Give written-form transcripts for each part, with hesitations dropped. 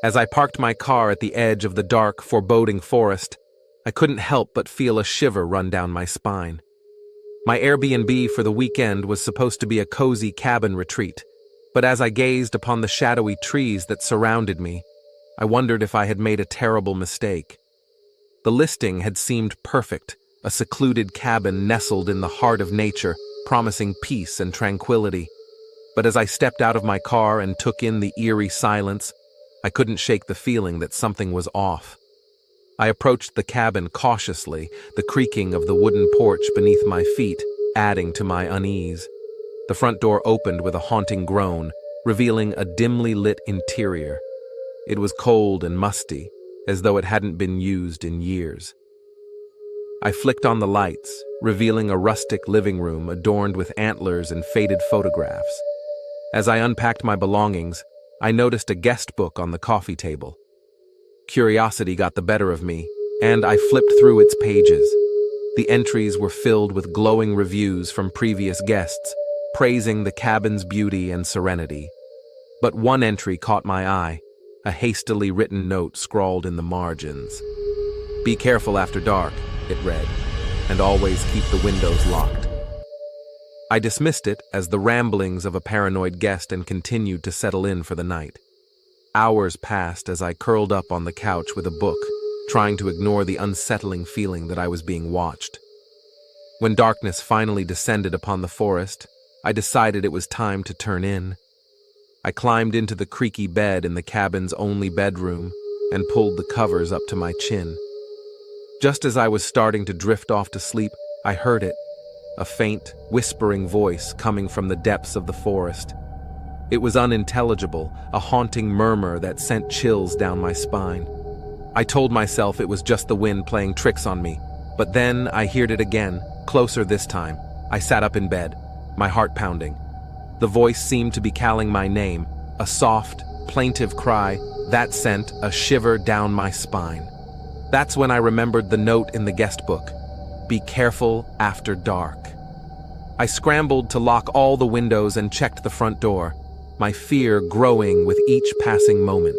As I parked my car at the edge of the dark, foreboding forest, I couldn't help but feel a shiver run down my spine. My Airbnb for the weekend was supposed to be a cozy cabin retreat, but as I gazed upon the shadowy trees that surrounded me, I wondered if I had made a terrible mistake. The listing had seemed perfect, a secluded cabin nestled in the heart of nature, promising peace and tranquility. But as I stepped out of my car and took in the eerie silence, I couldn't shake the feeling that something was off. I approached the cabin cautiously, the creaking of the wooden porch beneath my feet adding to my unease. The front door opened with a haunting groan, revealing a dimly lit interior. It was cold and musty, as though it hadn't been used in years. I flicked on the lights, revealing a rustic living room adorned with antlers and faded photographs. As I unpacked my belongings, I noticed a guest book on the coffee table. Curiosity got the better of me, and I flipped through its pages. The entries were filled with glowing reviews from previous guests, praising the cabin's beauty and serenity. But one entry caught my eye, a hastily written note scrawled in the margins. "Be careful after dark," it read, "and always keep the windows locked." I dismissed it as the ramblings of a paranoid guest and continued to settle in for the night. Hours passed as I curled up on the couch with a book, trying to ignore the unsettling feeling that I was being watched. When darkness finally descended upon the forest, I decided it was time to turn in. I climbed into the creaky bed in the cabin's only bedroom and pulled the covers up to my chin. Just as I was starting to drift off to sleep, I heard it. A faint, whispering voice coming from the depths of the forest. It was unintelligible, a haunting murmur that sent chills down my spine. I told myself it was just the wind playing tricks on me, but then I heard it again, closer this time. I sat up in bed, my heart pounding. The voice seemed to be calling my name, a soft, plaintive cry that sent a shiver down my spine. That's when I remembered the note in the guest book. "Be careful after dark." I scrambled to lock all the windows and checked the front door, my fear growing with each passing moment.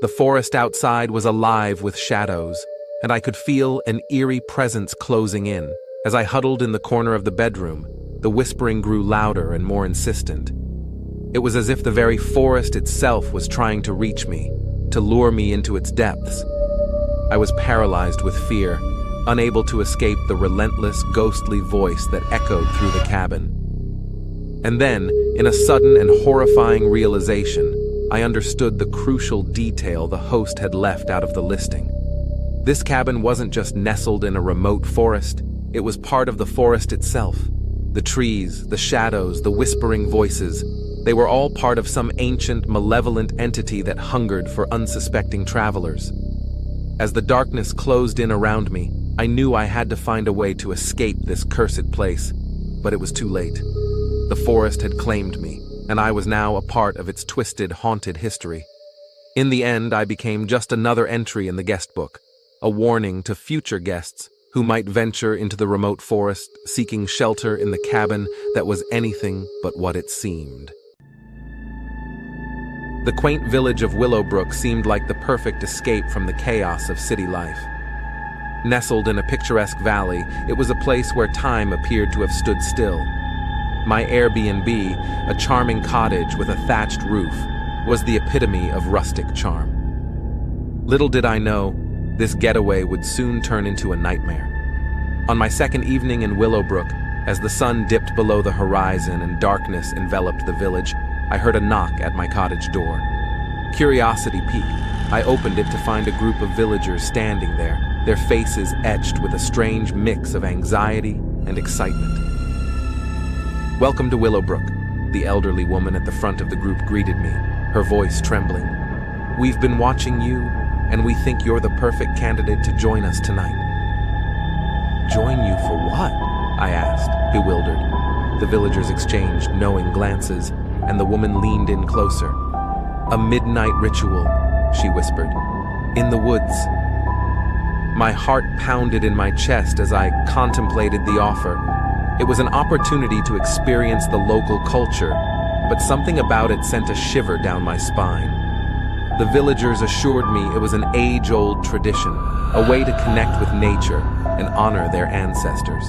The forest outside was alive with shadows, and I could feel an eerie presence closing in. As I huddled in the corner of the bedroom, the whispering grew louder and more insistent. It was as if the very forest itself was trying to reach me, to lure me into its depths. I was paralyzed with fear, unable to escape the relentless, ghostly voice that echoed through the cabin. And then, in a sudden and horrifying realization, I understood the crucial detail the host had left out of the listing. This cabin wasn't just nestled in a remote forest, it was part of the forest itself. The trees, the shadows, the whispering voices, they were all part of some ancient, malevolent entity that hungered for unsuspecting travelers. As the darkness closed in around me, I knew I had to find a way to escape this cursed place, but it was too late. The forest had claimed me, and I was now a part of its twisted, haunted history. In the end, I became just another entry in the guest book, a warning to future guests who might venture into the remote forest, seeking shelter in the cabin that was anything but what it seemed. The quaint village of Willowbrook seemed like the perfect escape from the chaos of city life. Nestled in a picturesque valley, it was a place where time appeared to have stood still. My Airbnb, a charming cottage with a thatched roof, was the epitome of rustic charm. Little did I know, this getaway would soon turn into a nightmare. On my second evening in Willowbrook, as the sun dipped below the horizon and darkness enveloped the village, I heard a knock at my cottage door. Curiosity piqued. I opened it to find a group of villagers standing there, their faces etched with a strange mix of anxiety and excitement. "Welcome to Willowbrook," the elderly woman at the front of the group greeted me, her voice trembling. "We've been watching you, and we think you're the perfect candidate to join us tonight." "Join you for what?" I asked, bewildered. The villagers exchanged knowing glances, and the woman leaned in closer. "A midnight ritual," she whispered. "In the woods." My heart pounded in my chest as I contemplated the offer. It was an opportunity to experience the local culture, but something about it sent a shiver down my spine. The villagers assured me it was an age-old tradition, a way to connect with nature and honor their ancestors.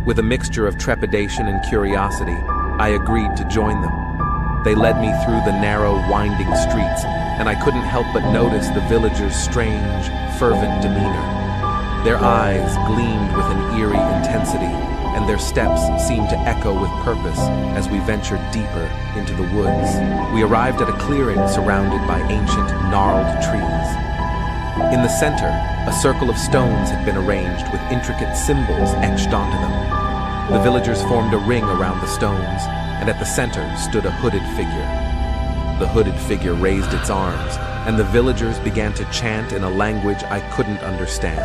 With a mixture of trepidation and curiosity, I agreed to join them. They led me through the narrow, winding streets, and I couldn't help but notice the villagers' strange, fervent demeanor. Their eyes gleamed with an eerie intensity, and their steps seemed to echo with purpose as we ventured deeper into the woods. We arrived at a clearing surrounded by ancient, gnarled trees. In the center, a circle of stones had been arranged with intricate symbols etched onto them. The villagers formed a ring around the stones, and at the center stood a hooded figure. The hooded figure raised its arms, and the villagers began to chant in a language I couldn't understand.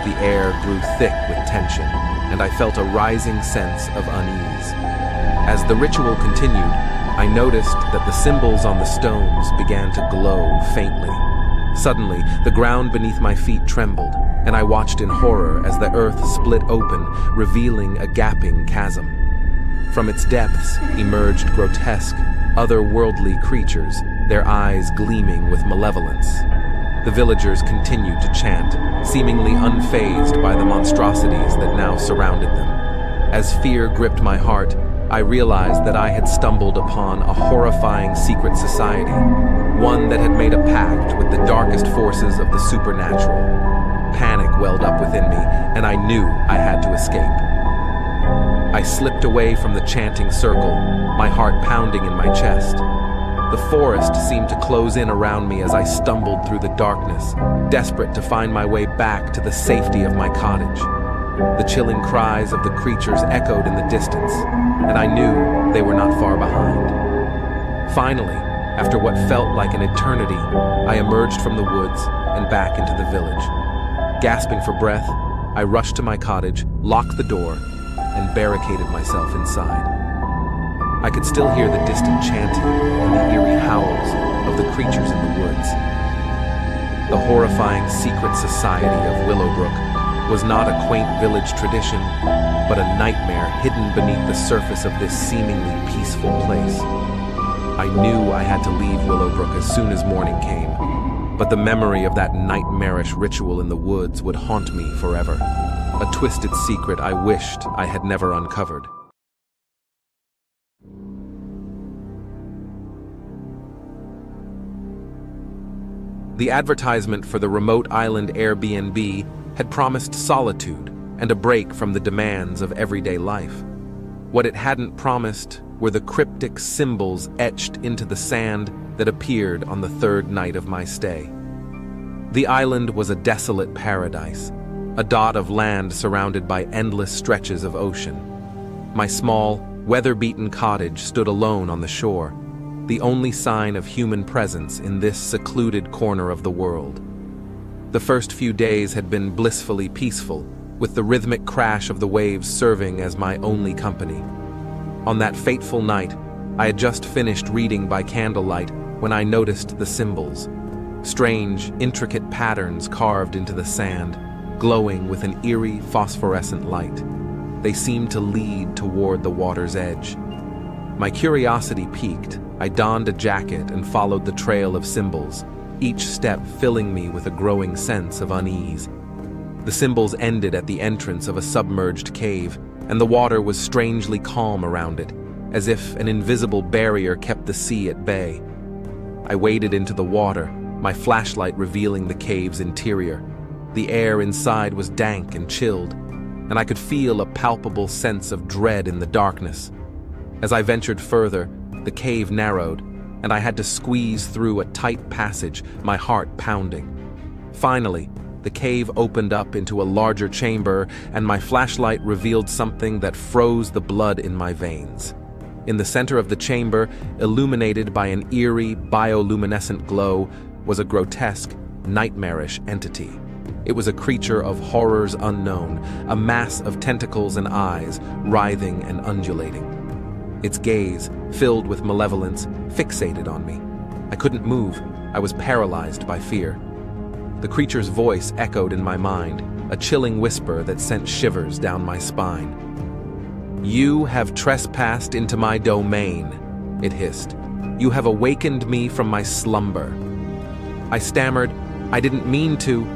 The air grew thick with tension, and I felt a rising sense of unease. As the ritual continued, I noticed that the symbols on the stones began to glow faintly. Suddenly, the ground beneath my feet trembled, and I watched in horror as the earth split open, revealing a gaping chasm. From its depths emerged grotesque, otherworldly creatures, their eyes gleaming with malevolence. The villagers continued to chant, seemingly unfazed by the monstrosities that now surrounded them. As fear gripped my heart, I realized that I had stumbled upon a horrifying secret society, one that had made a pact with the darkest forces of the supernatural. Panic welled up within me, and I knew I had to escape. I slipped away from the chanting circle, my heart pounding in my chest. The forest seemed to close in around me as I stumbled through the darkness, desperate to find my way back to the safety of my cottage. The chilling cries of the creatures echoed in the distance, and I knew they were not far behind. Finally, after what felt like an eternity, I emerged from the woods and back into the village. Gasping for breath, I rushed to my cottage, locked the door, and barricaded myself inside. I could still hear the distant chanting and the eerie howls of the creatures in the woods. The horrifying secret society of Willowbrook was not a quaint village tradition, but a nightmare hidden beneath the surface of this seemingly peaceful place. I knew I had to leave Willowbrook as soon as morning came, but the memory of that nightmarish ritual in the woods would haunt me forever, a twisted secret I wished I had never uncovered. The advertisement for the remote island Airbnb had promised solitude and a break from the demands of everyday life. What it hadn't promised were the cryptic symbols etched into the sand that appeared on the third night of my stay. The island was a desolate paradise, a dot of land surrounded by endless stretches of ocean. My small, weather-beaten cottage stood alone on the shore, the only sign of human presence in this secluded corner of the world. The first few days had been blissfully peaceful, with the rhythmic crash of the waves serving as my only company. On that fateful night, I had just finished reading by candlelight when I noticed the symbols. Strange, intricate patterns carved into the sand, glowing with an eerie phosphorescent light. They seemed to lead toward the water's edge. My curiosity piqued. I donned a jacket and followed the trail of symbols, each step filling me with a growing sense of unease. The symbols ended at the entrance of a submerged cave, and the water was strangely calm around it, as if an invisible barrier kept the sea at bay. I waded into the water, my flashlight revealing the cave's interior. The air inside was dank and chilled, and I could feel a palpable sense of dread in the darkness. As I ventured further, the cave narrowed, and I had to squeeze through a tight passage, my heart pounding. Finally, the cave opened up into a larger chamber, and my flashlight revealed something that froze the blood in my veins. In the center of the chamber, illuminated by an eerie, bioluminescent glow, was a grotesque, nightmarish entity. It was a creature of horrors unknown, a mass of tentacles and eyes, writhing and undulating. Its gaze, filled with malevolence, fixated on me. I couldn't move. I was paralyzed by fear. The creature's voice echoed in my mind, a chilling whisper that sent shivers down my spine. "You have trespassed into my domain," it hissed. You have awakened me from my slumber." I stammered, "I didn't mean to,"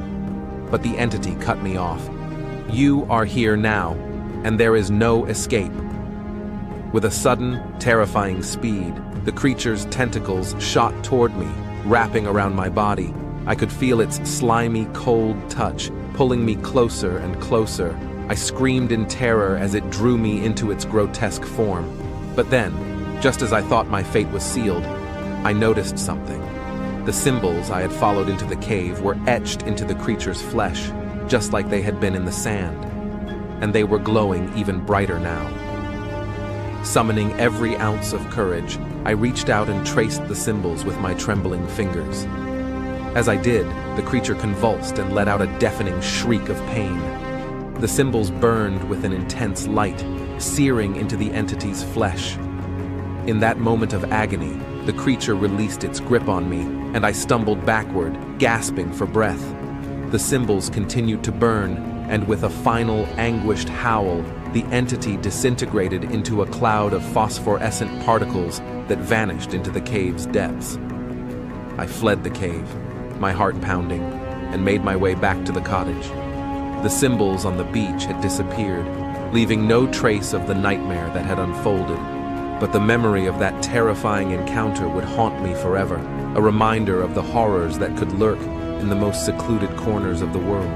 but the entity cut me off. "You are here now, and there is no escape." With a sudden, terrifying speed, the creature's tentacles shot toward me, wrapping around my body. I could feel its slimy, cold touch, pulling me closer and closer. I screamed in terror as it drew me into its grotesque form. But then, just as I thought my fate was sealed, I noticed something. The symbols I had followed into the cave were etched into the creature's flesh, just like they had been in the sand. And they were glowing even brighter now. Summoning every ounce of courage, I reached out and traced the symbols with my trembling fingers. As I did, the creature convulsed and let out a deafening shriek of pain. The symbols burned with an intense light, searing into the entity's flesh. In that moment of agony, the creature released its grip on me, and I stumbled backward, gasping for breath. The symbols continued to burn, and with a final, anguished howl, the entity disintegrated into a cloud of phosphorescent particles that vanished into the cave's depths. I fled the cave, my heart pounding, and made my way back to the cottage. The symbols on the beach had disappeared, leaving no trace of the nightmare that had unfolded. But the memory of that terrifying encounter would haunt me forever, a reminder of the horrors that could lurk in the most secluded corners of the world.